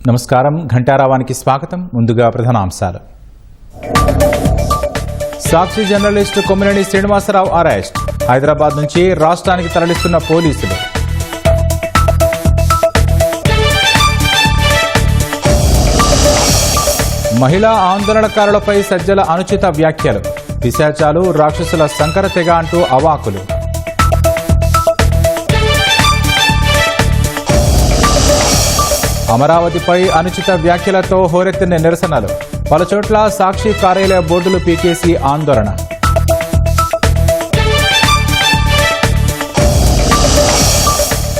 నమస్కారం. ఘంటారావానికి స్వాగతం. ముందుగా ప్రధానాంశాలు. సాక్షి జర్నలిస్టు కొమ్మినేని శ్రీనివాసరావు అరెస్ట్. హైదరాబాద్ నుంచి రాష్ట్రానికి తరలిస్తున్న పోలీసులు. మహిళా ఆందోళనకారులపై సజ్జల అనుచిత వ్యాఖ్యలు. పిశాచాలు రాక్షసుల సంకర తెగ అంటూ అవాకులు. అమరావతిపై అనుచిత వ్యాఖ్యలతో హోరెత్తిన నిరసనలు. పలుచోట్ల సాక్షి కార్యాలయ బోర్డులు పీకేసి ఆందోళన.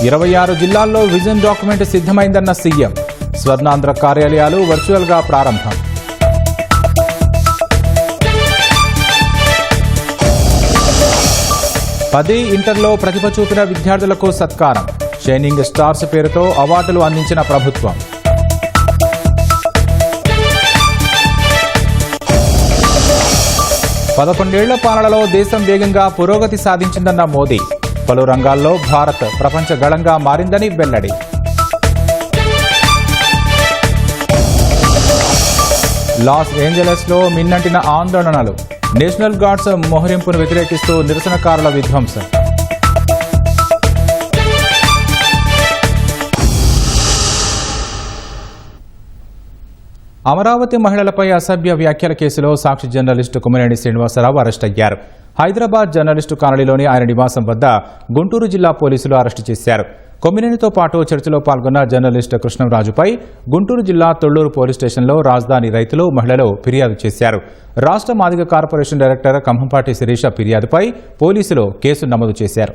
ఇరవై 26 జిల్లాల్లో విజన్ డాక్యుమెంట్ సిద్ధమైందన్న సీఎం. స్వర్ణాంధ్ర కార్యాలయాలు వర్చువల్గా ప్రారంభం. పది ఇంటర్లో ప్రతిభ చూపిన విద్యార్థులకు సత్కారం. షైనింగ్ స్టార్స్ పేరుతో అవార్డులు అందించిన ప్రభుత్వం. పదకొండేళ్ల పాలనలో దేశం వేగంగా పురోగతి సాధించిందన్న మోదీ. పలు రంగాల్లో భారత్ ప్రపంచ గళంగా మారిందని వెల్లడి. లాస్ ఏంజలస్లో మిన్నంటిన ఆందోళనలు. నేషనల్ గార్డ్స్ మోహరింపును వ్యతిరేకిస్తూ నిరసనకారుల విధ్వంసం. అమరావతి మహిళలపై అసభ్య వ్యాఖ్యల కేసులో సాక్షి జర్నలిస్టు కొమ్మినేని శ్రీనివాసరావు అరెస్ట్ అయ్యారు. హైదరాబాద్ జర్నలిస్టు కాలనీలోని ఆయన నివాసం వద్ద గుంటూరు జిల్లా పోలీసులు అరెస్టు చేశారు. కొమ్మినేనితో పాటు చర్చలో పాల్గొన్న జర్నలిస్టు కృష్ణంరాజుపై గుంటూరు జిల్లా తొళ్లూరు పోలీస్ స్టేషన్లో రాజధాని రైతులు, మహిళలు ఫిర్యాదు చేశారు. రాష్ట్ర మాదిగ కార్పొరేషన్ డైరెక్టర్ కంభంపాటి శిరీష ఫిర్యాదుపై పోలీసులు కేసు నమోదు చేశారు.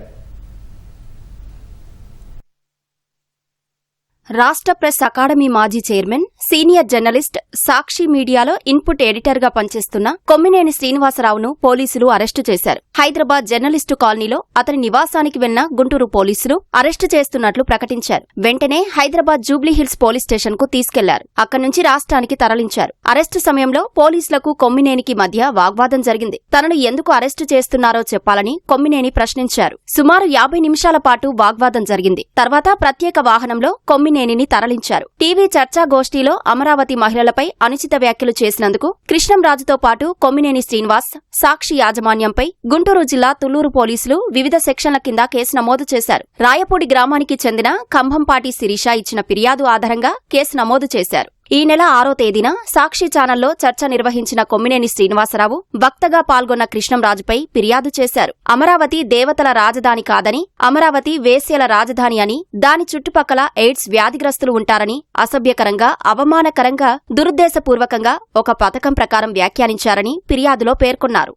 రాష్ట్ర ప్రెస్ అకాడమీ మాజీ చైర్మన్, సీనియర్ జర్నలిస్ట్, సాక్షి మీడియాలో ఇన్పుట్ ఎడిటర్ గా పనిచేస్తున్న కొమ్మినేని శ్రీనివాసరావును పోలీసులు అరెస్టు చేశారు. హైదరాబాద్ జర్నలిస్టు కాలనీలో అతని నివాసానికి వెళ్లిన గుంటూరు పోలీసులు అరెస్టు చేస్తున్నట్లు ప్రకటించారు. వెంటనే హైదరాబాద్ జూబ్లీహిల్స్ పోలీస్ స్టేషన్ కు తీసుకెళ్లారు. అక్కడి నుంచి రాష్ట్రానికి తరలించారు. అరెస్టు సమయంలో పోలీసులకు కొమ్మినేనికి మధ్య వాగ్వాదం జరిగింది. తనను ఎందుకు అరెస్టు చేస్తున్నారో చెప్పాలని కొమ్మినేని ప్రశ్నించారు. సుమారు 50 నిమిషాల పాటు వాగ్వాదం జరిగింది. తర్వాత ప్రత్యేక వాహనంలో కొమ్మినేనిని తరలించారు. టీవీ చర్చాగోష్ఠిలో అమరావతి మహిళలపై అనుచిత వ్యాఖ్యలు చేసినందుకు కృష్ణంరాజుతో పాటు కొమ్మినేని శ్రీనివాస్, సాక్షి యాజమాన్యంపై గుంటూరు జిల్లా తుళ్లూరు పోలీసులు వివిధ సెక్షన్ల కింద కేసు నమోదు చేశారు. రాయపూడి గ్రామానికి చెందిన కంభంపాటి శిరీష ఇచ్చిన ఫిర్యాదు ఆధారంగా కేసు నమోదు చేశారు. ఈ నెల 6వ తేదీన సాక్షి ఛానల్లో చర్చ నిర్వహించిన కొమ్మినేని శ్రీనివాసరావు వక్తగా పాల్గొన్న కృష్ణంరాజుపై ఫిర్యాదు చేశారు. అమరావతి దేవతల రాజధాని కాదని, అమరావతి వేశ్యల రాజధాని అని, దాని చుట్టుపక్కల ఎయిడ్స్ వ్యాధిగ్రస్తులు ఉంటారని అసభ్యకరంగా, అవమానకరంగా, దురుద్దేశపూర్వకంగా ఒక పథకం ప్రకారం వ్యాఖ్యానించారని ఫిర్యాదులో పేర్కొన్నారు.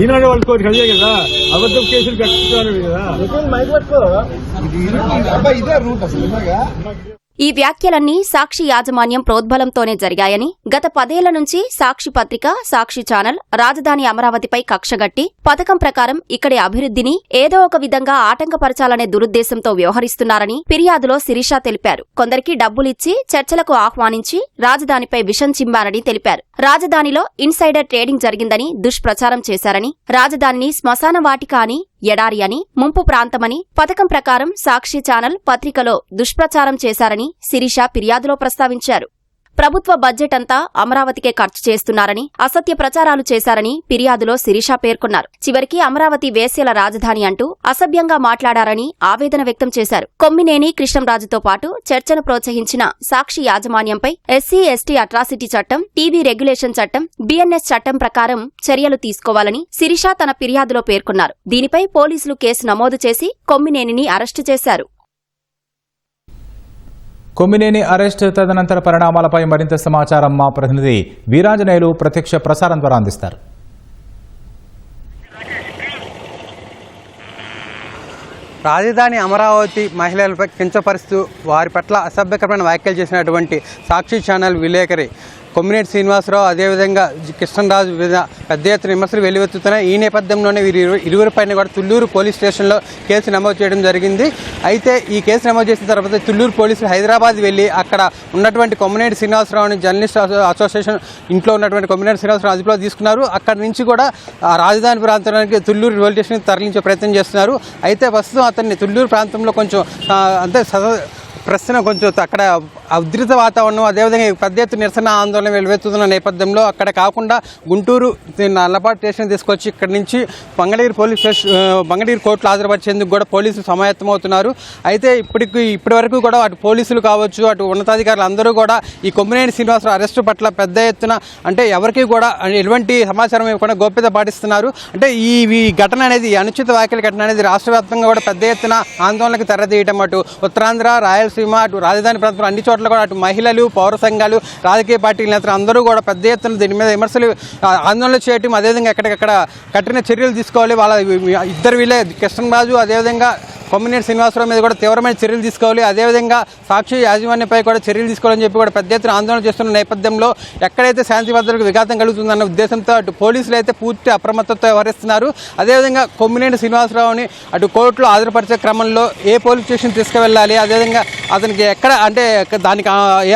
ఈనాడు వాళ్ళ కోరిక అదే కదా, అబద్ధం కేసులు కట్టుకున్నారు కదా. ఈ వ్యాఖ్యలన్నీ సాక్షి యాజమాన్యం ప్రోద్బలంతోనే జరిగాయని, గత 10 ఏళ్ల నుంచి సాక్షి పత్రిక, సాక్షి ఛానల్ రాజధాని అమరావతిపై కక్షగట్టి పథకం ప్రకారం ఇక్కడి అభివృద్ధిని ఏదో ఒక విధంగా ఆటంకపరచాలనే దురుద్దేశంతో వ్యవహరిస్తున్నారని ఫిర్యాదులో శిరీష తెలిపారు. కొందరికి డబ్బులిచ్చి చర్చలకు ఆహ్వానించి రాజధానిపై విషం చిమ్మారని తెలిపారు. రాజధానిలో ఇన్సైడర్ ట్రేడింగ్ జరిగిందని దుష్ప్రచారం చేశారని, రాజధానిని శ్మశాన వాటిక అని, ఎడారి అని, ముంపు ప్రాంతమని, పథకం ప్రకారం సాక్షి ఛానల్ పత్రికలో దుష్ప్రచారం చేశారని శిరీష ఫిర్యాదులో ప్రస్తావించారు. ప్రభుత్వ బడ్జెట్ అంతా అమరావతికే ఖర్చు చేస్తున్నారని, అసత్య ప్రచారాలు చేశారని ఫిర్యాదులో శిరీష పేర్కొన్నారు. చివరికి అమరావతి వేశ్యల రాజధాని అంటూ అసభ్యంగా మాట్లాడారని ఆవేదన వ్యక్తం చేశారు. కొమ్మినేని కృష్ణంరాజుతో పాటు చర్చను ప్రోత్సహించిన సాక్షి యాజమాన్యంపై ఎస్సీ ఎస్టీ అట్రాసిటీ చట్టం, టీవీ రెగ్యులేషన్ చట్టం, బిఎన్ఎస్ చట్టం ప్రకారం చర్యలు తీసుకోవాలని శిరీష తన ఫిర్యాదులో పేర్కొన్నారు. దీనిపై పోలీసులు కేసు నమోదు చేసి కొమ్మినేనిని అరెస్టు చేశారు. కొమ్మినేని అరెస్ట్ తదనంతర పరిణామాలపై మరింత సమాచారం మా ప్రతినిధి వీరాంజనేయులు ప్రత్యక్ష ప్రసారం ద్వారా అందిస్తారు. రాజధాని అమరావతి మహిళలపై కించపరుస్తూ వారి పట్ల అసభ్యకరమైన వ్యాఖ్యలు చేసినటువంటి సాక్షి ఛానల్ విలేకరి కొమ్మినేని శ్రీనివాసరావు అదేవిధంగా కృష్ణరాజు మీద పెద్ద ఎత్తున విమర్శలు వెల్లువెత్తుతున్నాయి. ఈ నేపథ్యంలోనే ఇరువురిపైన కూడా తుళ్ళూరు పోలీస్ స్టేషన్లో కేసు నమోదు చేయడం జరిగింది. అయితే ఈ కేసు నమోదు చేసిన తర్వాత తుళ్ళూరు పోలీసులు హైదరాబాద్ వెళ్ళి అక్కడ ఉన్నటువంటి కొమ్మినేని శ్రీనివాసరావుని జర్నలిస్ట్ అసోసియేషన్ ఇంట్లో ఉన్నటువంటి కొమ్మినేని శ్రీనివాసరావు అదుపులో తీసుకున్నారు. అక్కడి నుంచి కూడా రాజధాని ప్రాంతానికి తుళ్ళూరు రైల్వే స్టేషన్కి తరలించే ప్రయత్నం చేస్తున్నారు. అయితే ప్రస్తుతం అతన్ని తుళ్ళూరు ప్రాంతంలో కొంచెం అంటే ప్రశ్న కొంచెం అక్కడ ఉధృత వాతావరణం అదేవిధంగా పెద్ద ఎత్తున నిరసన ఆందోళన వెలువెత్తుతున్న నేపథ్యంలో అక్కడ కాకుండా గుంటూరు నల్లపాటి స్టేషన్ తీసుకొచ్చి ఇక్కడి నుంచి మంగళగిరి కోర్టులో హాజరుపరిచేందుకు కూడా పోలీసులు సమాయత్తమవుతున్నారు. అయితే ఇప్పటి వరకు కూడా అటు పోలీసులు కావచ్చు అటు ఉన్నతాధికారులు అందరూ కూడా ఈ కొమ్మినేని శ్రీనివాసరావు అరెస్టు పట్ల పెద్ద ఎత్తున అంటే ఎవరికి కూడా ఎటువంటి సమాచారం ఇవ్వకుండా గోప్యత పాటిస్తున్నారు. అంటే ఈ ఘటన అనేది అనుచిత వ్యాఖ్యల ఘటన అనేది రాష్ట్ర వ్యాప్తంగా కూడా పెద్ద ఎత్తున ఆందోళనకు తెరదీయటం అటు ఉత్తరాంధ్ర రాయలసీమ అటు రాజధాని ప్రాంతంలో అన్ని చోట్ల కూడా అటు మహిళలు పౌర సంఘాలు రాజకీయ పార్టీల నేతలు అందరూ కూడా పెద్ద ఎత్తున దీని మీద విమర్శలు ఆందోళన చేయటం అదేవిధంగా ఎక్కడికక్కడ కఠిన చర్యలు తీసుకోవాలి. వాళ్ళ ఇద్దరు వీళ్ళే కృష్ణరాజు అదేవిధంగా కొమ్మినేని శ్రీనివాసరావు మీద కూడా తీవ్రమైన చర్యలు తీసుకోవాలి. అదేవిధంగా సాక్షి యాజమాన్యంపై కూడా చర్యలు తీసుకోవాలని చెప్పి కూడా పెద్ద ఎత్తున ఆందోళన చేస్తున్న నేపథ్యంలో ఎక్కడైతే శాంతి భద్రతలకు విఘాతం కలుగుతుందన్న ఉద్దేశంతో అటు పోలీసులు అయితే పూర్తి అప్రమత్తతో వ్యవహరిస్తున్నారు. అదేవిధంగా కొమ్మినేని శ్రీనివాసరావుని అటు కోర్టులో హాజరుపరిచే క్రమంలో ఏ పోలీస్ స్టేషన్ తీసుకువెళ్ళాలి అదేవిధంగా అతనికి ఎక్కడ అంటే దానికి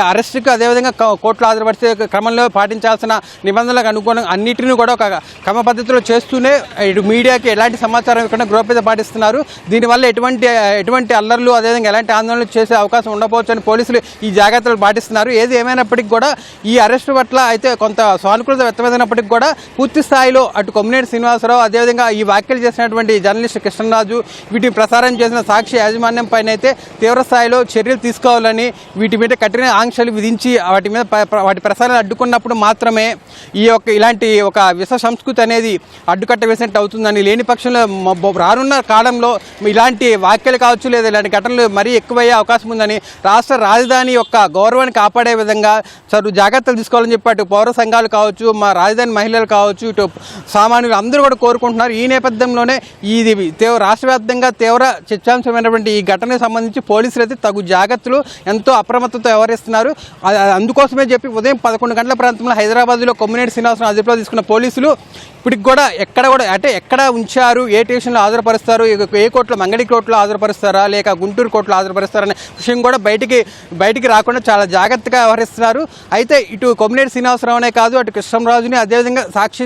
అరెస్ట్కి అదేవిధంగా కోర్టులో హాజరుపరిచే క్రమంలో పాటించాల్సిన నిబంధనలకు అనుగుణంగా అన్నింటినీ కూడా ఒక క్రమ పద్ధతిలో చేస్తూనే ఇటు మీడియాకి ఎలాంటి సమాచారం ఇవ్వకుండా గోప్యత పాటిస్తున్నారు. దీనివల్ల ఎటువంటి అల్లర్లు అదేవిధంగా ఎలాంటి ఆందోళనలు చేసే అవకాశం ఉండకపోవచ్చు అని పోలీసులు ఈ జాగ్రత్తలు పాటిస్తున్నారు. ఏది ఏమైనప్పటికీ కూడా ఈ అరెస్టు పట్ల అయితే కొంత సానుకూలత వ్యక్తమైనప్పటికీ కూడా పూర్తి స్థాయిలో అటు కొమ్మినేని శ్రీనివాసరావు అదేవిధంగా ఈ వ్యాఖ్యలు చేసినటువంటి జర్నలిస్ట్ కృష్ణరాజు వీటిని ప్రసారం చేసిన సాక్షి యాజమాన్యం పైన అయితే తీవ్ర స్థాయిలో చర్యలు తీసుకోవాలని వీటి మీద కఠిన ఆంక్షలు విధించి వాటి ప్రసారాలు అడ్డుకున్నప్పుడు మాత్రమే ఇలాంటి ఒక విష సంస్కృతి అనేది అడ్డుకట్ట వేసినట్టు అవుతుందని, లేని పక్షంలో రానున్న కాలంలో ఇలాంటి వ్యాఖ్యలు కావచ్చు లేదా ఇలాంటి ఘటనలు మరీ ఎక్కువయ్యే అవకాశం ఉందని రాష్ట్ర రాజధాని యొక్క గౌరవాన్ని కాపాడే విధంగా జాగ్రత్తలు తీసుకోవాలని చెప్పి అటు పౌర సంఘాలు కావచ్చు మా రాజధాని మహిళలు కావచ్చు ఇటు సామాన్యులు అందరూ కూడా కోరుకుంటున్నారు. ఈ నేపథ్యంలోనే ఇది రాష్ట్ర వ్యాప్తంగా తీవ్ర చర్చాంశమైనటువంటి ఈ ఘటనకు సంబంధించి పోలీసులు అయితే తగు జాగ్రత్తలు ఎంతో అప్రమత్తతో వ్యవహరిస్తున్నారు. అందుకోసమే చెప్పి ఉదయం 11 గంటల ప్రాంతంలో హైదరాబాద్లో కొమ్మినేని శ్రీనివాసరావు అదుపులో తీసుకున్న పోలీసులు ఇప్పటికి కూడా ఎక్కడ ఉంచారు, ఏ స్టేషన్లో హాజరుపరుస్తారు, ఏ కోర్టులో మంగళగిరి కోర్టులో హాజరుపరుస్తారా లేక గుంటూరు కోర్టులో హాజరుపరుస్తారనే విషయం కూడా బయటికి రాకుండా చాలా జాగ్రత్తగా వ్యవహరిస్తున్నారు. అయితే ఇటు కొమ్మినేని శ్రీనివాసరావునే కాదు అటు కృష్ణరాజుని అదేవిధంగా సాక్షి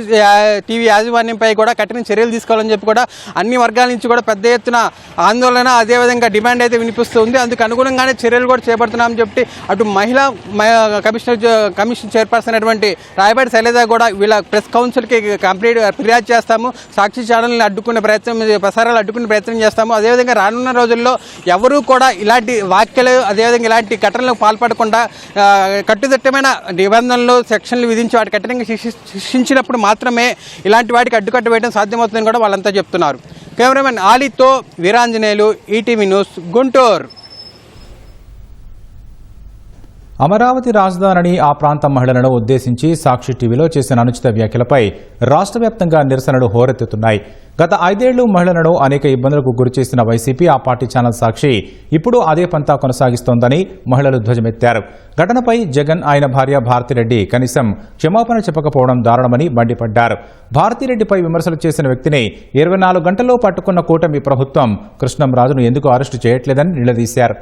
టీవీ యాజమాన్యంపై కూడా కఠిన చర్యలు తీసుకోవాలని చెప్పి కూడా అన్ని వర్గాల నుంచి కూడా పెద్ద ఎత్తున ఆందోళన అదేవిధంగా డిమాండ్ అయితే వినిపిస్తుంది. అందుకు అనుగుణంగానే చర్యలు కూడా చేపడుతున్నామని చెప్పి అటు మహిళా కమిషన్ చైర్పర్సన్ అయినటువంటి రాయపాటి శైలజ కూడా వీళ్ళ ప్రెస్ కౌన్సిల్కి ఫిర్యాదు చేస్తాము, సాక్షి ఛానల్ని ప్రసారాలు అడ్డుకునే ప్రయత్నం చేస్తాము. అదేవిధంగా రానున్న రోజుల్లో ఎవరూ కూడా ఇలాంటి వ్యాఖ్యలు అదేవిధంగా ఇలాంటి ఘటనలకు పాల్పడకుండా కట్టుదిట్టమైన నిబంధనలు సెక్షన్లు విధించి వాటి కఠినంగా శిక్షించినప్పుడు మాత్రమే ఇలాంటి వాటికి అడ్డుకట్ట వేయడం సాధ్యమవుతుందని కూడా వాళ్ళంతా చెప్తున్నారు. కెమెరామెన్ ఆలీతో వీరాంజనేయులు, ఈటీవీ న్యూస్, గుంటూరు. అమరావతి రాజధానిని ఆ ప్రాంత మహిళలను ఉద్దేశించి సాక్షి టీవీలో చేసిన అనుచిత వ్యాఖ్యలపై రాష్ట్ర వ్యాప్తంగా నిరసనలు హోరెత్తుతున్నాయి. గత 5 ఏళ్లు మహిళలను అనేక ఇబ్బందులకు గురిచేసిన వైసీపీ ఆ పార్టీ ఛానల్ సాక్షి ఇప్పుడు అదే పంతా కొనసాగిస్తోందని మహిళలు ధ్వజమెత్తారు. ఘటనపై జగన్ ఆయన భార్య భారతిరెడ్డి కనీసం క్షమాపణ చెప్పకపోవడం దారుణమని మండిపడ్డారు. భారతిరెడ్డిపై విమర్శలు చేసిన వ్యక్తిని 24 గంటల్లో పట్టుకున్న కూటమి ప్రభుత్వం కృష్ణంరాజును ఎందుకు అరెస్టు చేయట్లేదని నిలదీశారు.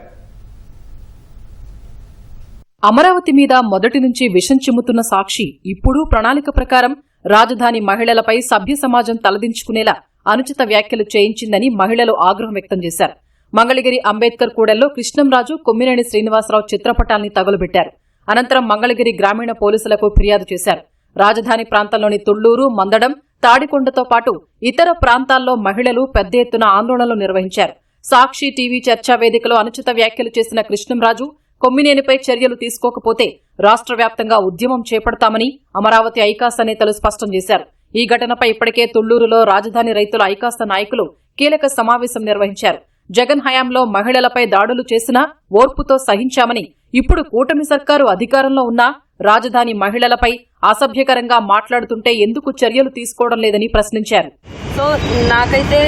అమరావతి మీద మొదటి నుంచి విషం చిమ్ముతున్న సాక్షి ఇప్పుడు ప్రణాళిక ప్రకారం రాజధాని మహిళలపై సభ్య సమాజం తలదించుకునేలా అనుచిత వ్యాఖ్యలు చేయించిందని మహిళలు ఆగ్రహం వ్యక్తం చేశారు. మంగళగిరి అంబేద్కర్ కూడల్లో కృష్ణంరాజు, కొమ్మినేని శ్రీనివాసరావు చిత్రపటాల్ని తగులబెట్టారు. అనంతరం మంగళగిరి గ్రామీణ పోలీసులకు ఫిర్యాదు చేశారు. రాజధాని ప్రాంతంలోని తుళ్లూరు, మందడం, తాడికొండతో పాటు ఇతర ప్రాంతాల్లో మహిళలు పెద్ద ఎత్తున ఆందోళనలు నిర్వహించారు. సాక్షి టీవీ చర్చా వేదికలో అనుచిత వ్యాఖ్యలు చేసిన కృష్ణంరాజు, కొమ్మినేనిపై చర్యలు తీసుకోకపోతే రాష్ట్ర వ్యాప్తంగా ఉద్యమం చేపడతామని అమరావతి ఐకాస నేతలు స్పష్టం చేశారు. ఈ ఘటనపై ఇప్పటికే తుళ్లూరులో రాజధాని రైతుల ఐకాస నాయకులు కీలక సమావేశం నిర్వహించారు. జగన్ హయాంలో మహిళలపై దాడులు చేసినా ఓర్పుతో సహించామని, ఇప్పుడు కూటమి సర్కారు అధికారంలో ఉన్నా రాజధాని మహిళలపై అసభ్యకరంగా మాట్లాడుతుంటే ఎందుకు చర్యలు తీసుకోవడం లేదని ప్రశ్నించారు. సో నాకైతే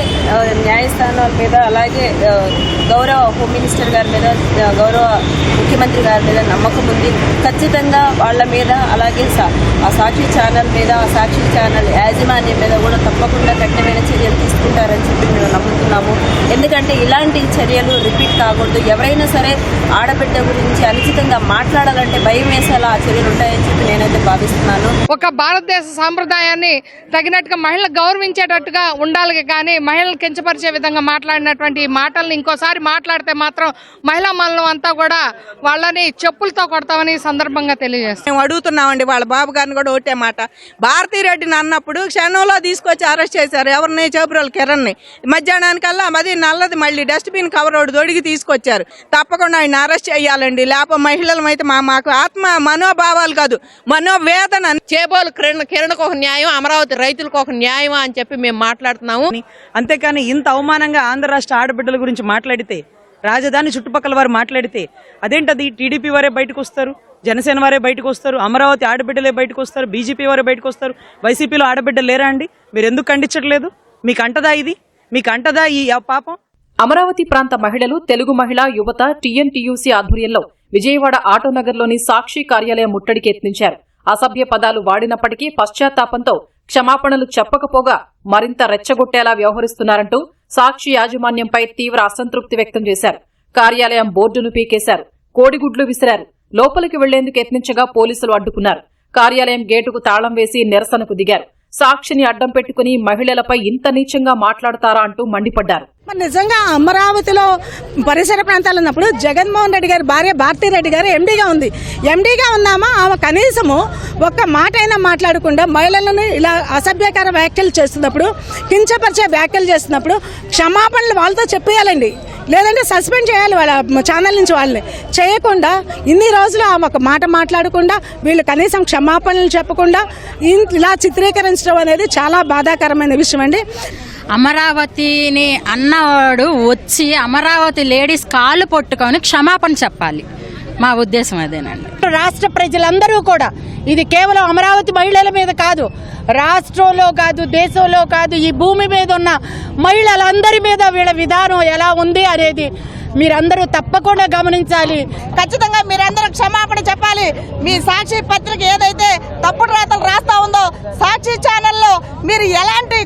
న్యాయస్థానాల మీద అలాగే గౌరవ హోమ్ మినిస్టర్ గారి మీద గౌరవ ముఖ్యమంత్రి గారి మీద నమ్మకం ఉంది. ఖచ్చితంగా వాళ్ళ మీద అలాగే ఆ సాక్షి ఛానల్ మీద ఆ సాక్షి ఛానల్ యాజమాన్యం మీద కూడా తప్పకుండా కఠినమైన చర్యలు తీసుకుంటారని చెప్పి మేము నమ్ముతున్నాము. ఎందుకంటే ఇలాంటి చర్యలు రిపీట్ కాకూడదు. ఎవరైనా సరే ఆడబిడ్డ గురించి అనుచితంగా మాట్లాడాలంటే భయం వేసేలా ఆ చర్యలు ఉంటాయని చెప్పి నేనైతే భావిస్తున్నాను. ఒక భారతదేశ సాంప్రదాయాన్ని తగినట్టుగా మహిళలు గౌరవించేటట్టుగా ఉండాలి, కానీ మహిళలు కించపరిచే విధంగా మాట్లాడినటువంటి మాటలను ఇంకోసారి మాట్లాడితే మాత్రం మహిళా మల్లం అంతా కూడా వాళ్ళని చెప్పులతో కొడతామని సందర్భంగా తెలియజేస్తాం. మేము అడుగుతున్నామండి వాళ్ళ బాబు గారిని కూడా ఒకటే మాట. భారతీరెడ్డిని అన్నప్పుడు క్షణంలో తీసుకొచ్చి అరెస్ట్ చేశారు. ఎవరిని? చేపురోలు కిరణ్ని. మధ్యాహ్నానికల్లా అది నల్లది మళ్ళీ డస్ట్బిన్ కవర్ ఒకటి దొడిగి తీసుకొచ్చారు. తప్పకుండా ఆయన అరెస్ట్ చేయాలండి. లేకపోతే మహిళలం అయితే మాకు ఆత్మ మనోభావాలు కాదు, మనోవేదన. చేబోలు కిరణ్కు ఒక న్యాయం, అమరావతి రైతులకు ఒక న్యాయం అని చెప్పి మేము మాట్లాడుతున్నాము. అంతేకాని ఇంత అవమానంగా ఆంధ్ర రాష్ట్ర ఆడబిడ్డల గురించి మాట్లాడితే, రాజధాని చుట్టుపక్కల వారు మాట్లాడితే అదేంటది? టీడీపీ వారే బయటకు వస్తారు, జనసేన వారే బయటకు వస్తారు, అమరావతి ఆడబిడ్డలే బయటకు వస్తారు, బీజేపీ వారే బయటకు వస్తారు. వైసీపీలో ఆడబిడ్డలు లేరా అండి? మీరు ఎందుకు ఖండించట్లేదు? మీకు అంటదా ఇది? మీకు అంటదా ఈ పాపం? అమరావతి ప్రాంత మహిళలు, తెలుగు మహిళా యువత టీఎన్టీయూసీ ఆధ్వర్యంలో విజయవాడ ఆటోనగర్లోని సాక్షి కార్యాలయం ముట్టడికి యత్నించారు. అసభ్య పదాలు వాడినప్పటికీ పశ్చాత్తాపంతో క్షమాపణలు చెప్పకపోగా మరింత రెచ్చగొట్టేలా వ్యవహరిస్తున్నారంటూ సాక్షి యాజమాన్యంపై తీవ్ర అసంతృప్తి వ్యక్తం చేశారు. కార్యాలయం బోర్డును పీకేశారు, కోడిగుడ్లు విసిరారు. లోపలికి వెళ్లేందుకు యత్నించగా పోలీసులు అడ్డుకున్నారు. కార్యాలయం గేటుకు తాళం వేసి నిరసనకు దిగారు. సాక్షిని అడ్డం పెట్టుకుని మహిళలపై ఇంత నీచంగా మాట్లాడతారా అంటూ మండిపడ్డారు. నిజంగా అమరావతిలో పరిసర ప్రాంతాలు ఉన్నప్పుడు జగన్మోహన్ రెడ్డి గారి భార్య భారతీరెడ్డి గారు ఎండీగా ఉంది. ఎండీగా ఉన్నామా ఆమె కనీసము ఒక్క మాట అయినా మాట్లాడకుండా మహిళలను ఇలా అసభ్యకర వ్యాఖ్యలు చేస్తున్నప్పుడు, కించపరిచే వ్యాఖ్యలు చేస్తున్నప్పుడు క్షమాపణలు వాళ్ళతో చెప్పేయాలండి, లేదంటే సస్పెండ్ చేయాలి వాళ్ళ ఛానల్ నుంచి. వాళ్ళని చేయకుండా ఇన్ని రోజులు ఆమె ఒక మాట మాట్లాడకుండా, వీళ్ళు కనీసం క్షమాపణలు చెప్పకుండా ఇలా చిత్రీకరించడం అనేది చాలా బాధాకరమైన విషయం అండి. అమరావతిని అన్నవాడు వచ్చి అమరావతి లేడీస్ కాళ్ళు పట్టుకొని క్షమాపణ చెప్పాలి. మా ఉద్దేశం అదేనండి. రాష్ట్ర ప్రజలందరూ కూడా ఇది కేవలం అమరావతి మహిళల మీద కాదు, రాష్ట్రంలో కాదు, దేశంలో కాదు, ఈ భూమి మీద ఉన్న మహిళలందరి మీద వీళ్ళ విధానం ఎలా ఉంది అనేది మీరందరూ తప్పకుండా గమనించాలి. ఖచ్చితంగా మీరందరూ క్షమాపణ చెప్పాలి. మీ సాక్షి పత్రిక ఏదైతే తప్పుడు రాతలు రాస్తా ఉందో, సాక్షి ఛానల్లో మీరు ఎలాంటి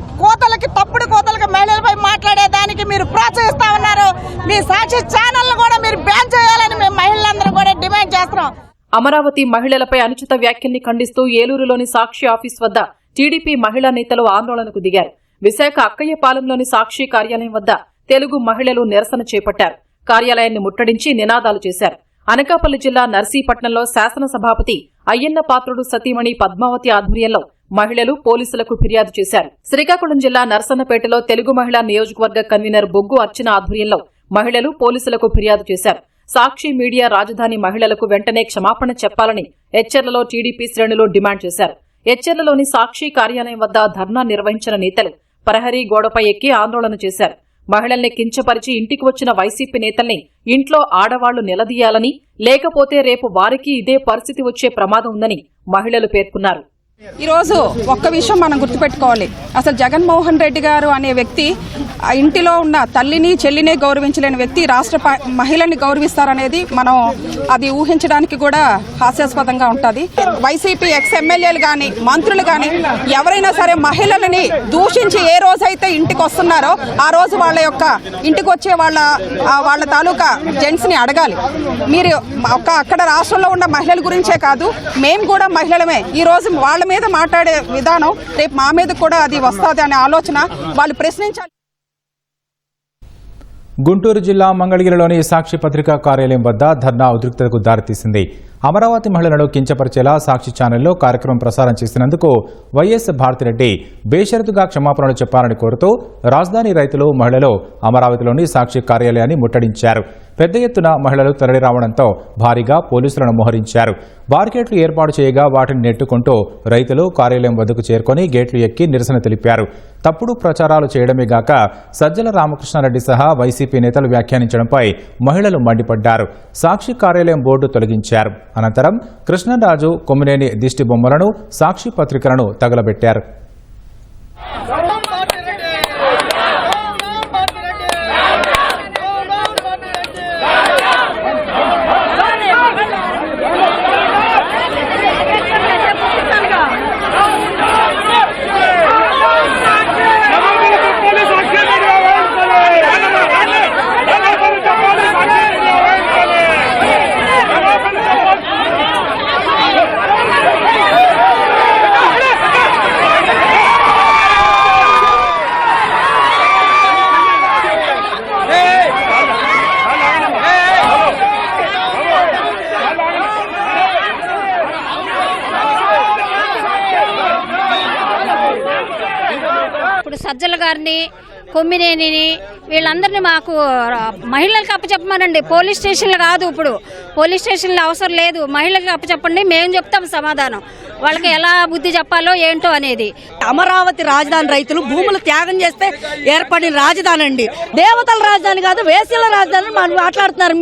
తప్పుడు కోతలకి మహిళలపై మాట్లాడేదానికి మీరు ప్రోత్సహిస్తా ఉన్నారు. మీ సాక్షి ఛానల్ కూడా మీరు బ్యాన్ చేయాలని మేము మహిళలందరూ కూడా డిమాండ్ చేస్తున్నాం. అమరావతి మహిళలపై అనుచిత వ్యాఖ్యల్ని ఖండిస్తూ ఏలూరులోని సాక్షి ఆఫీస్ వద్ద టీడీపీ మహిళా నేతలు ఆందోళనకు దిగారు. విశాఖ అక్కయ్యపాలెంలోని సాక్షి కార్యాలయం వద్ద తెలుగు మహిళలు నిరసన చేపట్టారు. కార్యాలయాన్ని ముట్టడించి నినాదాలు చేశారు. అనకాపల్లి జిల్లా నర్సీపట్నంలో శాసనసభాపతి అయ్యన్న పాత్రుడు సతీమణి పద్మావతి ఆధ్వర్యంలో మహిళలు పోలీసులకు ఫిర్యాదు చేశారు. శ్రీకాకుళం జిల్లా నర్సన్నపేటలో తెలుగు మహిళా నియోజకవర్గ కన్వీనర్ బొగ్గు అర్చన ఆధ్వర్యంలో మహిళలు పోలీసులకు ఫిర్యాదు చేశారు. సాక్షి మీడియా రాజధాని మహిళలకు వెంటనే క్షమాపణ చెప్పాలని ఎచ్చెర్లలో టీడీపీ శ్రేణులు డిమాండ్ చేశారు. ఎచ్చెర్లలోని సాక్షి కార్యాలయం వద్ద ధర్నా నిర్వహించిన నేతలు ప్రహరీ గోడపై ఎక్కి ఆందోళన చేశారు. మహిళల్ని కించపరిచి ఇంటికి వచ్చిన వైసీపీ నేతల్ని ఇంట్లో ఆడవాళ్లు నిలదీయాలని, లేకపోతే రేపు వారికి ఇదే పరిస్థితి వచ్చే ప్రమాదం ఉందని మహిళలు పేర్కొన్నారు. ఈరోజు ఒక్క విషయం మనం గుర్తుపెట్టుకోవాలి. అసలు జగన్మోహన్ రెడ్డి గారు అనే వ్యక్తి ఇంటిలో ఉన్న తల్లిని చెల్లిని గౌరవించలేని వ్యక్తి రాష్ట్ర మహిళని గౌరవిస్తారనేది మనం అది ఊహించడానికి కూడా హాస్యాస్పదంగా ఉంటుంది. వైసీపీ ఎక్స్ ఎమ్మెల్యేలు కానీ మంత్రులు కానీ ఎవరైనా సరే మహిళలని దూషించి ఏ రోజైతే ఇంటికి వస్తున్నారో ఆ రోజు వాళ్ళ యొక్క ఇంటికి వచ్చే వాళ్ళ తాలూకా జెంట్స్ ని అడగాలి. మీరు అక్కడ రాష్ట్రంలో ఉన్న మహిళల గురించే కాదు, మేము కూడా మహిళలమే. ఈ రోజు వాళ్ళ మీద మాట్లాడే విధానం రేపు మా మీద కూడా అది వస్తుంది అనే ఆలోచన వాళ్ళు ప్రశ్నించాలి. గుంటూరు జిల్లా మంగళగిరిలోని సాక్షి పత్రికా కార్యాలయం వద్ద ధర్నా ఉద్రిక్తతకు దారితీసింది. అమరావతి మహిళలను కించపరిచేలా సాక్షి ఛానల్లో కార్యక్రమం ప్రసారం చేసినందుకు వైఎస్ భారతిరెడ్డి బేషరతుగా క్షమాపణలు చెప్పాలని కోరుతూ రాజధాని రైతులు, మహిళలు అమరావతిలోని సాక్షి కార్యాలయాన్ని ముట్టడించారు. పెద్ద ఎత్తున మహిళలు తరలిరావడంతో భారీగా పోలీసులను మోహరించారు. బార్గేట్లు ఏర్పాటు చేయగా వాటిని నెట్టుకుంటూ రైతులు కార్యాలయం వద్దకు చేరుకొని గేట్లు ఎక్కి నిరసన తెలిపారు. తప్పుడు ప్రచారాలు చేయడమే గాక సజ్జల రామకృష్ణారెడ్డి సహా వైసీపీ నేతలు వ్యాఖ్యానించడంపై మహిళలు మండిపడ్డారు. సాక్షి కార్యాలయం బోర్డు తొలగించారు. అనంతరం కృష్ణరాజు, కొమ్మినేని దిష్టి బొమ్మలను, సాక్షి పత్రికలను తగలబెట్టారు. ఇప్పుడు సజ్జల గారిని, కొమ్మినేనిని వీళ్ళందరినీ మాకు మహిళలకు అప్పచెప్పమనండి. పోలీస్ స్టేషన్లు కాదు, ఇప్పుడు పోలీస్ స్టేషన్లు అవసరం లేదు. మహిళలకు అప్పచెప్పండి, మేము చెప్తాం సమాధానం. వాళ్ళకి ఎలా బుద్ధి చెప్పాలో ఏంటో అనేది. అమరావతి రాజధాని రైతులు భూములు త్యాగం చేస్తే ఏర్పడిన రాజధాని అండి. దేవతల రాజధాని కాదు, వేసీల రాజధాని మనం మాట్లాడుతున్నారు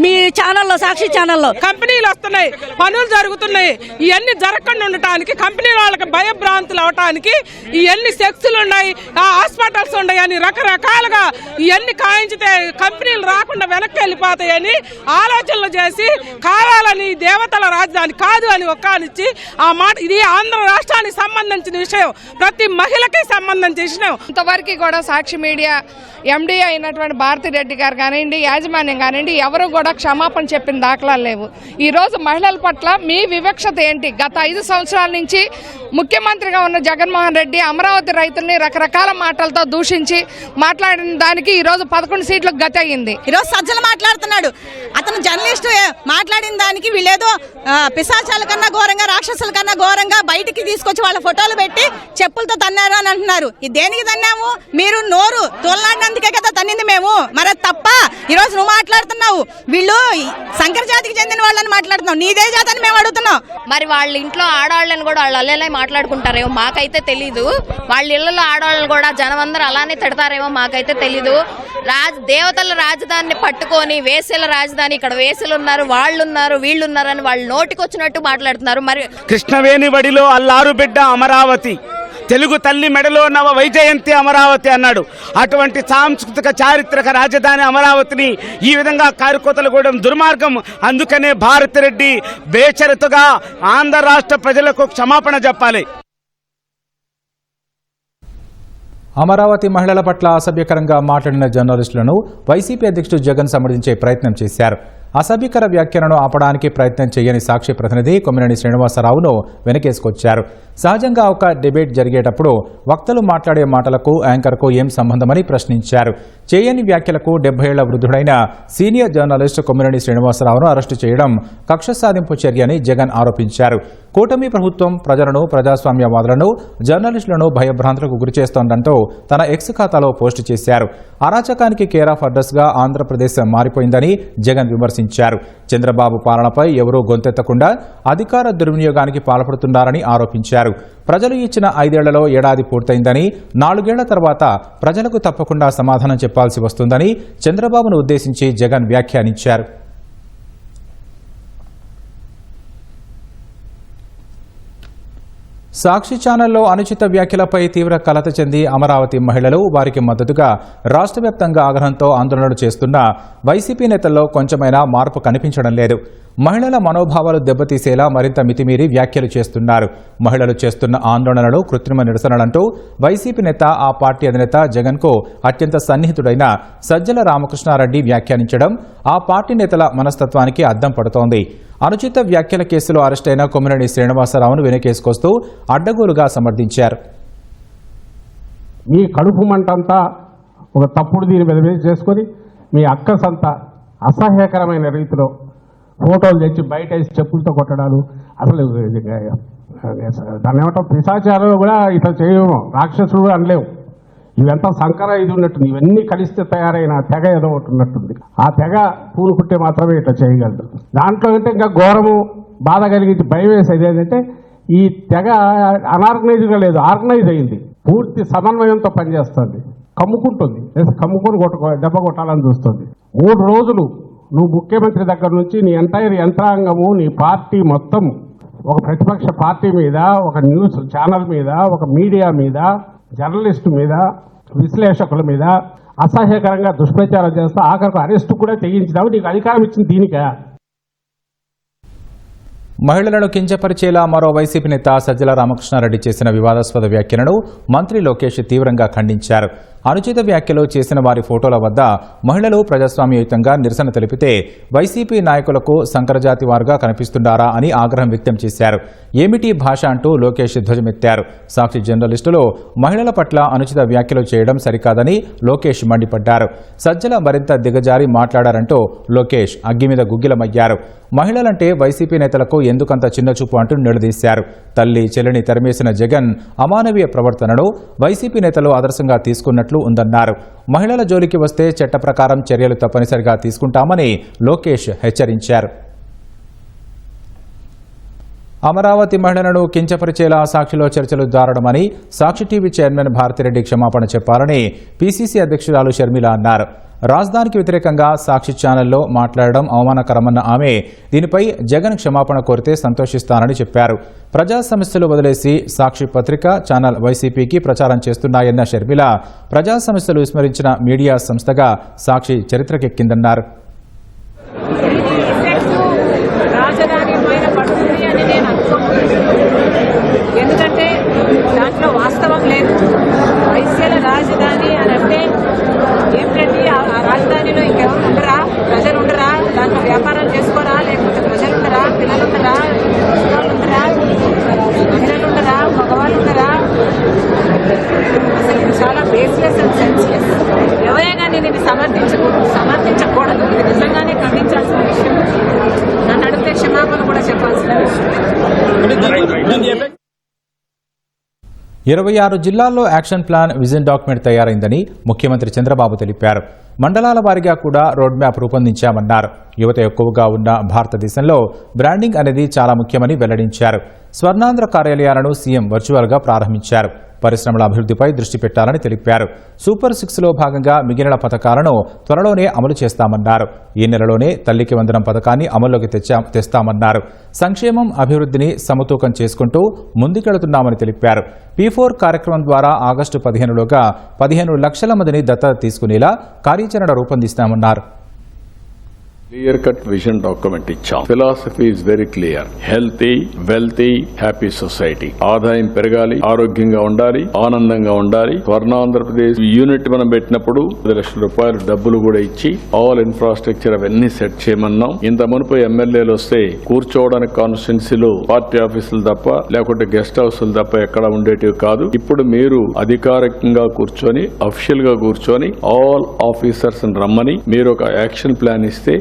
మీ ఛానల్లో, సాక్షి ఛానల్లో. కంపెనీలు వస్తున్నాయి, పనులు జరుగుతున్నాయి. ఇవన్నీ జరగకుండా ఉండటానికి, కంపెనీ వాళ్ళకి భయభ్రాంతులు అవటానికి ఇవన్నీ సెక్సులు ఉన్నాయి, హాస్పిటల్స్ ఉన్నాయి అని రకరకాలుగా ఇవన్నీ కాయించితే కంపెనీలు రాకుండా వెనక్కి వెళ్ళిపోతాయని ఆలోచనలు చేసి కావాలని దేవతల రాజధాని కాదు అని ఒక్కానిచ్చి ఆ మాట. ఇది ఆంధ్ర రాష్ట్రానికి సంబంధించిన విషయం, ప్రతి మహిళకి సంబంధించిన విషయం. ఇంతవరకు కూడా సాక్షి మీడియా ఎండీ అయినటువంటి భారతిరెడ్డి గారు కానివ్వండి, యాజమాన్యం కానివ్వండి, ఎవరు కూడా క్షమాపణ చెప్పిన దాఖలాలు లేవు. ఈరోజు మహిళల పట్ల మీ వివక్షత ఏంటి? గత 5 సంవత్సరాల నుంచి ముఖ్యమంత్రిగా ఉన్న జగన్మోహన్ రెడ్డి అమరావతి రైతుల్ని రకరకాల మాటలతో దూషించి మాట్లాడిన దానికి ఈరోజు 11 సీట్లకు గతి అయ్యింది. ఈరోజు సజ్జలు మాట్లాడుతున్నాడు, అతను జర్నలిస్టు మాట్లాడిన దానికి వీళ్ళేదో పిశాచాల కన్నా ఘోరంగా, రాక్షసుల కన్నా ఘోరంగా బయటికి తీసుకొచ్చి వాళ్ళ ఫోటోలు పెట్టి చెప్పులతో తన్నారు అని అంటున్నారు. ఇది దేనికి తన్నాము? మీరు నోరు తోలనాడినందుకే కదా తన్నింది మేము, మరి తప్ప ఈరోజు నువ్వు మాట్లాడుతున్నావు. వీళ్ళు సంకర జాతికి చెందిన వాళ్ళని మాట్లాడుతున్నావు, నీదే జాతి అని మేము అడుగుతున్నాం. మరి వాళ్ళ ఇంట్లో ఆడవాళ్ళని కూడా వాళ్ళు అల్లేలా మాట్లాడుకుంటారేమో మాకైతే తెలీదు. వాళ్ళ ఇళ్లలో ఆడవాళ్ళని కూడా జనం అందరూ అలానే తిడతారేమో మాకైతే తెలీదు. దేవతల రాజధానిని పట్టుకొని వేసేల రాజధాని, ఇక్కడ వేసేలు ఉన్నారు, వాళ్ళున్నారు, వీళ్ళున్నారు అని వాళ్ళు నోటికొచ్చినట్టు మాట్లాడుతున్నారు. మరి కృష్ణవేణి బడిలో అల్లారు బిడ్డ అమరావతి, తెలుగు తల్లి మెడలో నవ వైజయంతి అమరావతి అన్నాడు. అటువంటి సాంస్కృతిక చారిత్రక రాజధాని అమరావతిని ఈ విధంగా కారుకోతలు కూడా దుర్మార్గం. అందుకనే భారతిరెడ్డి బేషరతుగా ఆంధ్ర రాష్ట్ర ప్రజలకు క్షమాపణ చెప్పాలి. అమరావతి మహిళల పట్ల అసభ్యకరంగా మాట్లాడిన జర్నలిస్టులను వైసీపీ అధ్యక్షుడు జగన్ సమర్థించే ప్రయత్నం చేశారు. అసభ్యకర వ్యాఖ్యలను ఆపడానికి ప్రయత్నం చేయని సాక్షి ప్రతినిధి కొమ్మినేని శ్రీనివాసరావును వెనకేసుకొచ్చారు. సహజంగా ఒక డిబేట్ జరిగేటప్పుడు వక్తలు మాట్లాడే మాటలకు యాంకర్కు ఏం సంబంధమని ప్రశ్నించారు. చేయని వ్యాఖ్యలకు 70 ఏళ్ల వృద్ధుడైన సీనియర్ జర్నలిస్టు కొమ్మినేని శ్రీనివాసరావును అరెస్టు చేయడం కక్ష సాధింపు చర్య అని జగన్ ఆరోపించారు. కూటమి ప్రభుత్వం ప్రజలను, ప్రజాస్వామ్యవాదులను, జర్నలిస్టులను భయభ్రాంతులకు గురిచేస్తోందంటూ తన ఎక్స్ ఖాతాలో పోస్టు చేశారు. అరాచకానికి కేర్ ఆఫ్ అడ్రస్గా ఆంధ్రప్రదేశ్ మారిపోయిందని జగన్ విమర్శించారు. చంద్రబాబు పాలనపై ఎవరూ గొంతెత్తకుండా అధికార దుర్వినియోగానికి పాల్పడుతున్నారని ఆరోపించారు. ప్రజలు ఇచ్చిన 5 ఏళ్లలో ఏడాది పూర్తయిందని, 4 ఏళ్ల తర్వాత ప్రజలకు తప్పకుండా సమాధానం చెప్పాల్సి వస్తుందని చంద్రబాబును ఉద్దేశించి జగన్ వ్యాఖ్యానించారు. సాక్షి ఛానల్లో అనుచిత వ్యాఖ్యలపై తీవ్ర కలత చెంది అమరావతి మహిళలు, వారికి మద్దతుగా రాష్ట్ర వ్యాప్తంగా ఆగ్రహంతో ఆందోళనలు చేస్తున్న వైసీపీ నేతల్లో కొంచెమైనా మార్పు కనిపించడం లేదు. మహిళల మనోభావాలు దెబ్బతీసేలా మరింత మితిమీరి వ్యాఖ్యలు చేస్తున్నారు. మహిళలు చేస్తున్న ఆందోళనలు కృత్రిమ నిరసనలంటూ వైసీపీ నేత, ఆ పార్టీ అధినేత జగన్కు అత్యంత సన్నిహితుడైన సజ్జల రామకృష్ణారెడ్డి వ్యాఖ్యానించడం ఆ పార్టీ నేతల మనస్తత్వానికి అద్దం పడుతోంది. అనుచిత వ్యాఖ్యల కేసులో అరెస్టైన కొమ్మినేని శ్రీనివాసరావును వెనకేసుకొస్తూ అడ్డగోలుగా సమర్థించారు. మీ కడుపు మంటంతా ఒక తప్పుడు దీని మీద చేసుకొని మీ అక్కసంతా అసహ్యకరమైన రీతిలో ఫోటోలు తెచ్చి బయట వేసి చెప్పులతో కొట్టడాలు, అసలు దాన్ని ఏమంటాం, పిశాచాలు కూడా ఇట్లా చేయము, రాక్షసుడు అనలేము. ఇవంతా సంకర ఇది ఉన్నట్టుంది. ఇవన్నీ కలిస్తే తయారైన తెగ ఏదో ఒకటి ఉన్నట్టుంది. ఆ తెగ పూనుకుంటే మాత్రమే ఇట్లా చేయగలదు. దాంట్లో అంటే ఇంకా ఘోరము బాధ కలిగించి భయం వేసేది ఏంటంటే ఈ తెగ అనార్గనైజ్గా లేదు, ఆర్గనైజ్ అయింది, పూర్తి సమన్వయంతో పనిచేస్తుంది, కమ్ముకుంటుంది, కమ్ముకొని దెబ్బ కొట్టాలని చూస్తుంది. 3 రోజులు నువ్వు ముఖ్యమంత్రి దగ్గర నుంచి నీ ఎంటైర్ యంత్రాంగము, నీ పార్టీ మొత్తం ఒక ప్రతిపక్ష పార్టీ మీద, ఒక న్యూస్ ఛానల్ మీద, ఒక మీడియా మీద, జర్నలిస్టు మీద, విశ్లేషకుల మీద అసహ్యకరంగా దుష్ప్రచారం చేస్తా ఆఖరికి అరెస్టు కూడా చేయించినావు. నీకు అధికారం ఇచ్చింది దీనికా? మహిళలను కించపరిచేలా మరో వైసీపీ నేత సజ్జల రామకృష్ణారెడ్డి చేసిన వివాదాస్పద వ్యాఖ్యలను మంత్రి లోకేష్ తీవ్రంగా ఖండించారు. అనుచిత వ్యాఖ్యలు చేసిన వారి ఫోటోల వద్ద మహిళలు ప్రజాస్వామ్యయుతంగా నిరసన తెలిపితే వైసీపీ నాయకులకు సంకరజాతి వారుగా కనిపిస్తున్నారా అని ఆగ్రహం వ్యక్తం చేశారు. ఏమిటి భాష అంటూ లోకేష్ ధ్వజమెత్తారు. సాక్షి జర్నలిస్టులు మహిళల పట్ల అనుచిత వ్యాఖ్యలు చేయడం సరికాదని లోకేష్ మండిపడ్డారు. సజ్జల మరింత దిగజారి మాట్లాడారంటూ లోకేష్ అగ్గి మీద గుగ్గిలమయ్యారు. మహిళలంటే వైసీపీ నేతలకు ఎందుకంత చిన్నచూపు అంటూ నిలదీశారు. తల్లి చెల్లిని తరిమేసిన జగన్ అమానవీయ ప్రవర్తనను వైసీపీ నేతలు ఆదర్శంగా తీసుకున్నట్లు ఉందన్నారు. మహిళల జోలికి వస్తే చట్ట ప్రకారం చర్యలు తప్పనిసరిగా తీసుకుంటామని లోకేష్ హెచ్చరించారు. అమరావతి మహిళలను కించపరిచేలా సాక్షిలో చర్చలు జారడమని సాక్షి టీవీ చైర్మన్ భారతిరెడ్డి క్షమాపణ చెప్పాలని పీసీసీ అధ్యక్షురాలు షర్మిల అన్నారు. రాజధానికి వ్యతిరేకంగా సాక్షి ఛానల్లో మాట్లాడడం అవమానకరమన్న ఆమె దీనిపై జగన్ క్షమాపణ కోరితే సంతోషిస్తానని చెప్పారు. ప్రజా సమస్యలు వదిలేసి సాక్షి పత్రిక ఛానల్ వైసీపీకి ప్రచారం చేస్తున్నాయన్న షర్మిల ప్రజా సమస్యలు విస్మరించిన మీడియా సంస్థగా సాక్షి చరిత్రకెక్కిందన్నారు. ఎందుకంటే దాంట్లో వాస్తవం లేదు. వైశ్యుల రాజధాని అని అంటే ఏమిటండి? ఆ రాజధానిలో ఇంకెవరు ఉండరా? ప్రజలు ఉండరా? దాంట్లో వ్యాపారాలు చేసుకోరా? లేకపోతే ప్రజలు ఉండరా? పిల్లలు ఉండరా? వాళ్ళు ఉండరా? మహిళలు ఉండరా? మగవాళ్ళు ఉండరా? అసలు ఇది చాలా బేస్లెస్ అండ్ సెన్స్లెస్. ఎవరైనా నేను ఇది సమర్థించకూడదు. ఇది నిజంగానే ఖండించాల్సిన విషయం. నన్ను అడిగితే క్షమాపణ కూడా చెప్పాల్సిన విషయం. 26 జిల్లాల్లో యాక్షన్ ప్లాన్ విజన్ డాక్యుమెంట్ తయారైందని ముఖ్యమంత్రి చంద్రబాబు తెలిపారు. మండలాల వారీగా కూడా రోడ్ మ్యాప్ రూపొందించామన్నారు. యువత ఎక్కువగా ఉన్న భారతదేశంలో బ్రాండింగ్ అనేది చాలా ముఖ్యమని వెల్లడించారు. స్వర్ణాంధ్ర కార్యాలయాలను సీఎం వర్చువల్గా ప్రారంభించారు. పరిశ్రమల అభివృద్ధిపై దృష్టి పెట్టాలని తెలిపారు. సూపర్ 6లో భాగంగా మిగిలిన పథకాలను త్వరలోనే అమలు చేస్తామన్నారు. ఈ నెలలోనే తల్లికి వందనం పథకాన్ని అమల్లోకి తెస్తామన్నారు. సంక్షేమం అభివృద్ధిని సమతూకం చేసుకుంటూ ముందుకెడుతున్నామని తెలిపారు. P4 కార్యక్రమం ద్వారా ఆగస్టు 15లోగా 15 లక్షల మందిని దత్తత తీసుకునేలా కార్యాచరణ రూపొందిస్తామన్నారు. క్లియర్ కట్ విజన్ డాక్యుమెంట్ ఇచ్చాం. Philosophy is very clear. Healthy, wealthy, happy society. ఆదాయం పెరగాలి, ఆరోగ్యంగా ఉండాలి, ఆనందంగా ఉండాలి. స్వర్ణాంధ్రప్రదేశ్ యూనిట్ మనం పెట్టినప్పుడు 10 లక్షల రూపాయలు డబ్బులు కూడా ఇచ్చి ఆల్ ఇన్ఫ్రాస్ట్రక్చర్ అవన్నీ సెట్ చేయమన్నాం. ఇంత మునుపు ఎమ్మెల్యేలు వస్తే కూర్చోవడానికి కాన్స్టిట్యున్సీలో పార్టీ ఆఫీసులు తప్ప లేకుంటే గెస్ట్ హౌస్లు తప్ప ఎక్కడ ఉండేటివి కాదు. ఇప్పుడు మీరు అధికారికంగా కూర్చొని అఫీషియల్ గా కూర్చొని ఆల్ ఆఫీసర్స్ రమ్మని మీరు ఒక యాక్షన్ ప్లాన్ ఇస్తే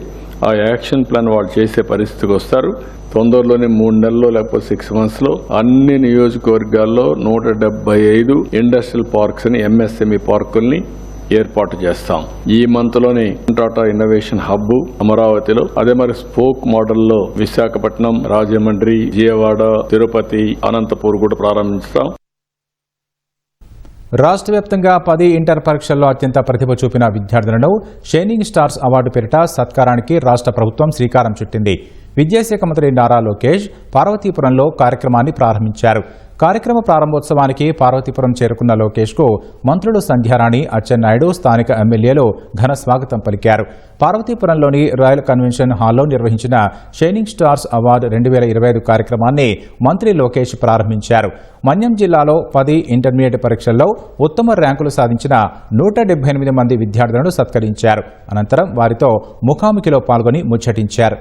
ఆ యాక్షన్ ప్లాన్ వాళ్ళు చేసే పరిస్థితికి వస్తారు. తొందరలోనే 3 నెలల్లో లేకపోతే 6 months లో అన్ని నియోజకవర్గాల్లో 175 ఇండస్ట్రియల్ పార్క్స్ ని, ఎంఎస్ఎంఈ పార్కుల్ని ఏర్పాటు చేస్తాం. ఈ మంత్ లోనే టాటా ఇన్నోవేషన్ హబ్ అమరావతిలో, అదే మరి స్పోక్ మోడల్లో విశాఖపట్నం, రాజమండ్రి, విజయవాడ, తిరుపతి, అనంతపూర్ కూడా ప్రారంభిస్తాం. రాష్ట్ర వ్యాప్తంగా 10 ఇంటర్ పరీక్షల్లో అత్యంత ప్రతిభ చూపిన విద్యార్థులను షైనింగ్ స్టార్స్ అవార్డు పేరిట సత్కారానికి రాష్ట్ర ప్రభుత్వం శ్రీకారం చుట్టింది. విద్యాశాఖ మంత్రి నారా లోకేష్ పార్వతీపురంలో కార్యక్రమాన్ని ప్రారంభించారు. కార్యక్రమ ప్రారంభోత్సవానికి పార్వతీపురం చేరుకున్న లోకేష్కు మంత్రులు సంధ్యారాణి, అచ్చెన్నాయుడు, స్థానిక ఎమ్మెల్యేలు ఘన స్వాగతం పలికారు. పార్వతీపురంలోని రాయల్ కన్వెన్షన్ హాల్లో నిర్వహించిన షైనింగ్ స్టార్స్ అవార్డు 2025 కార్యక్రమాన్ని మంత్రి లోకేష్ ప్రారంభించారు. మన్యం జిల్లాలో 10 ఇంటర్మీడియట్ పరీక్షల్లో ఉత్తమ ర్యాంకులు సాధించిన 178 మంది విద్యార్థులను సత్కరించారు. అనంతరం వారితో ముఖాముఖిలో పాల్గొని ముచ్చటించారు.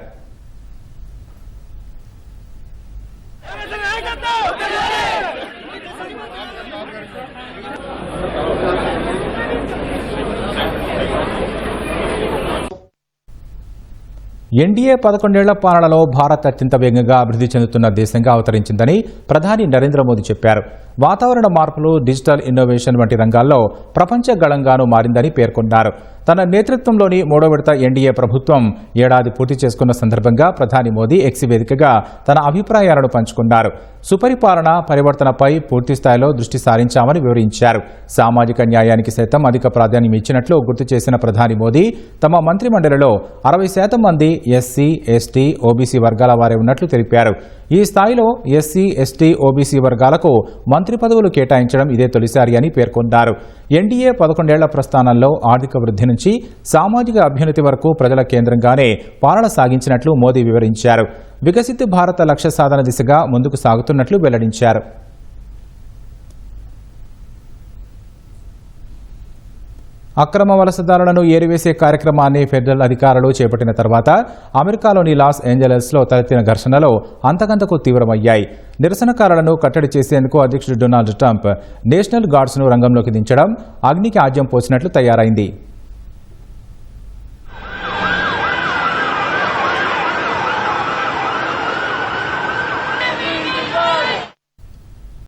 ఎన్డీఏ 11 పాలనలో భారత్ అత్యంత వేగంగా అభివృద్ధి చెందుతున్న దేశంగా అవతరించిందని ప్రధాని నరేంద్ర మోదీ చెప్పారు. వాతావరణ మార్పులు, డిజిటల్ ఇన్నోవేషన్ వంటి రంగాల్లో ప్రపంచ గళంగాను మారిందని పేర్కొన్నారు. తన నేతృత్వంలోని 3వ విడత ఎన్డీఏ ప్రభుత్వం ఏడాది పూర్తి చేసుకున్న సందర్భంగా ప్రధాని మోదీ ఎక్స్ వేదికగా తన అభిప్రాయాలను పంచుకున్నారు. సుపరిపాలన, పరివర్తనపై పూర్తి స్థాయిలో దృష్టి సారించామని వివరించారు. సామాజిక న్యాయానికి సైతం అధిక ప్రాధాన్యం ఇచ్చినట్లు గుర్తు చేసిన ప్రధాని మోదీ తమ మంత్రిమండలిలో 60% మంది ఎస్సీ, ఎస్టీ, ఓబీసీ వర్గాల వారే ఉన్నట్లు తెలిపారు. ఈ స్థాయిలో ఎస్సీ, ఎస్టీ, ఓబీసీ వర్గాలకు మంత్రి పదవులు కేటాయించడం ఇదే తొలిసారి అని పేర్కొన్నారు. ఎన్డీఏ 11 ఏళ్ల ప్రస్థానంలో ఆర్థిక వృద్ధి నుంచి సామాజిక అభ్యున్నతి వరకు ప్రజల కేంద్రంగానే పాలన సాగించినట్లు మోదీ వివరించారు. వికసిత్ భారత లక్ష్య సాధన దిశగా ముందుకు సాగుతున్నట్లు వెల్లడించారు. అక్రమ వలసదారులను ఏరివేసే కార్యక్రమాన్ని ఫెడరల్ అధికారులు చేపట్టిన తర్వాత అమెరికాలోని లాస్ ఏంజలస్లో తలెత్తిన ఘర్షణలో అంతకంతకు తీవ్రమయ్యాయి. నిరసనకారులను కట్టడి చేసేందుకు అధ్యక్షుడు డొనాల్డ్ ట్రంప్ నేషనల్ గార్డ్స్ను రంగంలోకి దించడం అగ్నికి ఆజ్యం పోసినట్లు తయారైంది.